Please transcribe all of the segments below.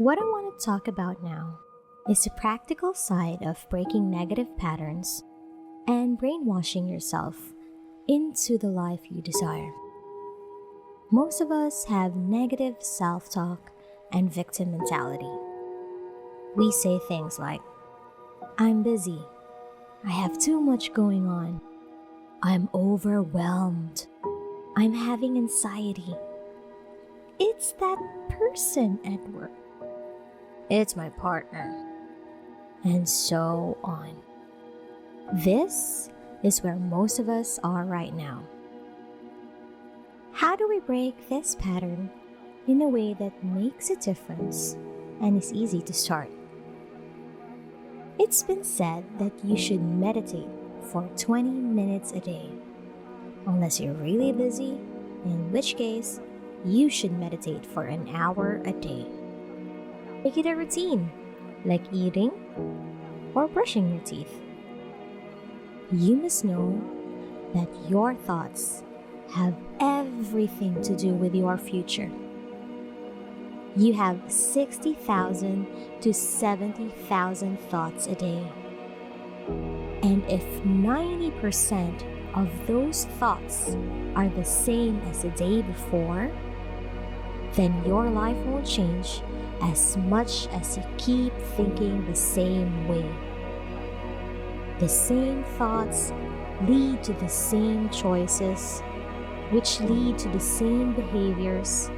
What I want to talk about now is the practical side of breaking negative patterns and brainwashing yourself into the life you desire. Most of us have negative self-talk and victim mentality. We say things like, I'm busy, I have too much going on, I'm overwhelmed, I'm having anxiety, it's that person at work, it's my partner, and so on. This is where most of us are right now. How do we break this pattern in a way that makes a difference and is easy to start? It's been said that you should meditate for 20 minutes a day, unless you're really busy, in which case you should meditate for an hour a day. Make it a routine, like eating or brushing your teeth. You must know that your thoughts have everything to do with your future. You have 60,000 to 70,000 thoughts a day. And if 90% of those thoughts are the same as the day before, then your life won't change as much as you keep thinking the same way. The same thoughts lead to the same choices, which lead to the same behaviors,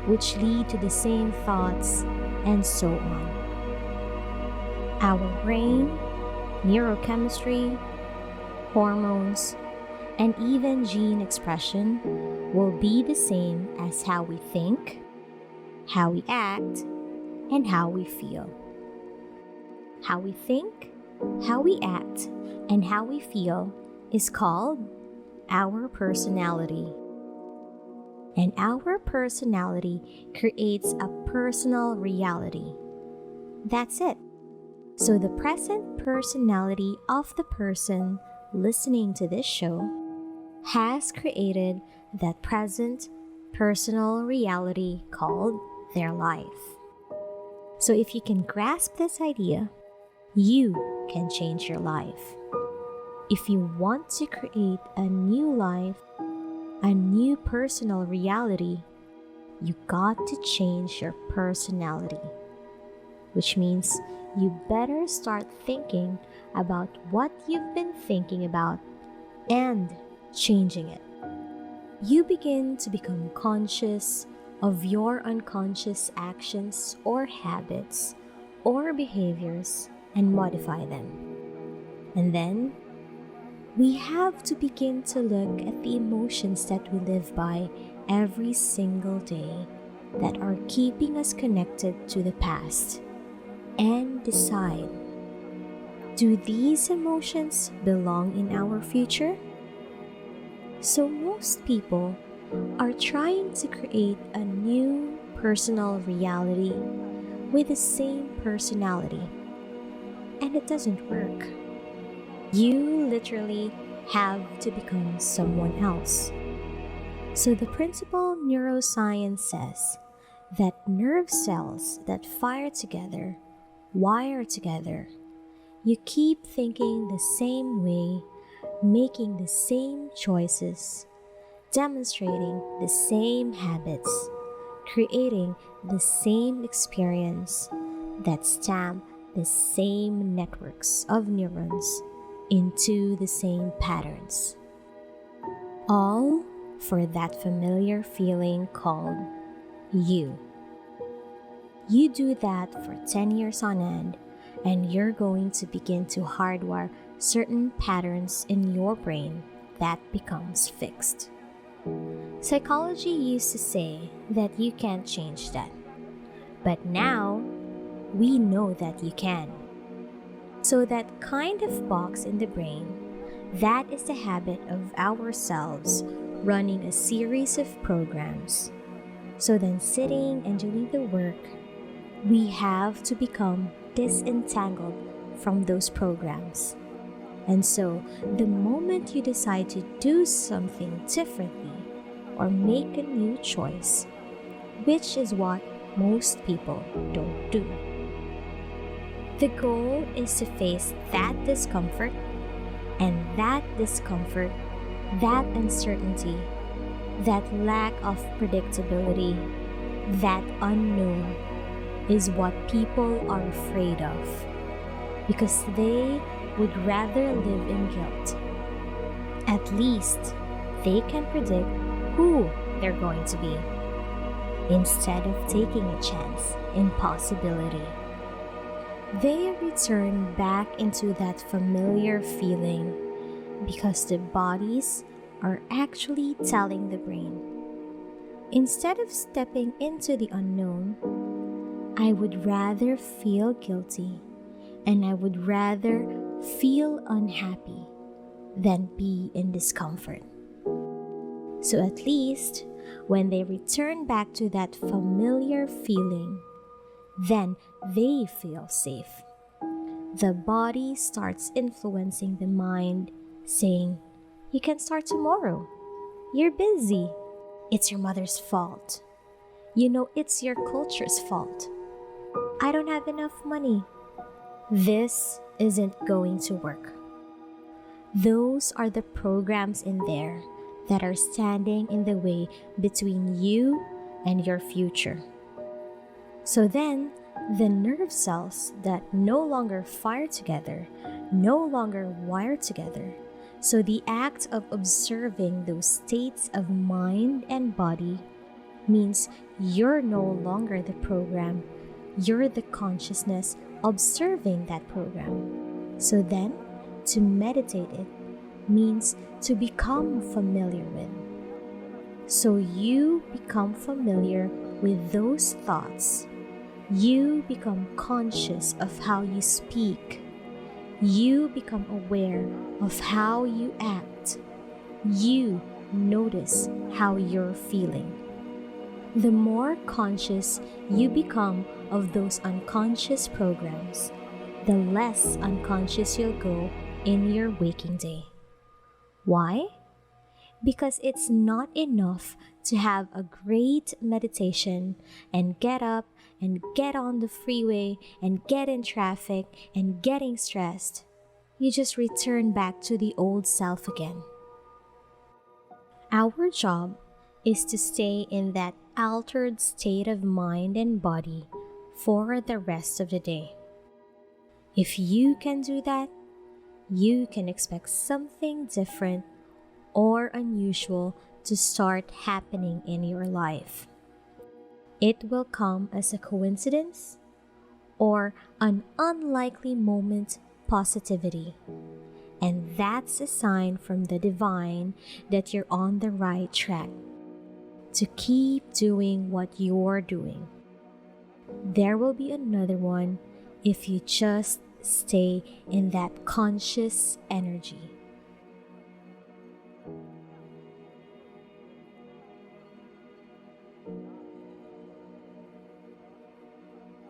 which lead to the same thoughts, and so on. Our brain, neurochemistry, hormones, and even gene expression will be the same as how we think, how we act, and how we feel. How we think, how we act, and how we feel is called our personality. And our personality creates a personal reality. That's it. So the present personality of the person listening to this show has created that present personal reality called their life. So if you can grasp this idea, you can change your life. If you want to create a new life, a new personal reality, you got to change your personality. Which means you better start thinking about what you've been thinking about and changing it. You begin to become conscious of your unconscious actions or habits or behaviors and modify them. And then we have to begin to look at the emotions that we live by every single day that are keeping us connected to the past and decide, do these emotions belong in our future? So most people are trying to create a new personal reality with the same personality, and it doesn't work. You literally have to become someone else. So the principal neuroscience says that nerve cells that fire together, wire together. You keep thinking the same way, making the same choices, demonstrating the same habits, creating the same experience that stamp the same networks of neurons into the same patterns. All for that familiar feeling called you. You do that for 10 years on end, and you're going to begin to hardwire certain patterns in your brain that becomes fixed. Psychology used to say that you can't change that, but now we know that you can. So that kind of box in the brain, that is the habit of ourselves running a series of programs. So then sitting and doing the work, we have to become disentangled from those programs. And so the moment you decide to do something differently or make a new choice, which is what most people don't do. The goal is to face that discomfort, and that discomfort, that uncertainty, that lack of predictability, that unknown is what people are afraid of because they would rather live in guilt. At least they can predict who they're going to be instead of taking a chance in possibility. They return back into that familiar feeling because the bodies are actually telling the brain, instead of stepping into the unknown, I would rather feel guilty and I would rather feel unhappy than be in discomfort. So at least when they return back to that familiar feeling, then they feel safe. The body starts influencing the mind, saying, "You can start tomorrow. You're busy. It's your mother's fault. You know, it's your culture's fault. I don't have enough money. This isn't going to work." Those are the programs in there that are standing in the way between you and your future. So then, the nerve cells that no longer fire together, no longer wire together. So the act of observing those states of mind and body means you're no longer the program, you're the consciousness observing that program. So then, to meditate it means to become familiar with. So you become familiar with those thoughts. You become conscious of how you speak. You become aware of how you act. You notice how you're feeling. The more conscious you become of those unconscious programs, the less unconscious you'll go in your waking day. Why? Because it's not enough to have a great meditation and get up and get on the freeway and get in traffic and getting stressed. You just return back to the old self again. Our job is to stay in that altered state of mind and body for the rest of the day. If you can do that, you can expect something different or unusual to start happening in your life. It will come as a coincidence or an unlikely moment positivity. And that's a sign from the divine that you're on the right track to keep doing what you're doing. There will be another one if you just stay in that conscious energy.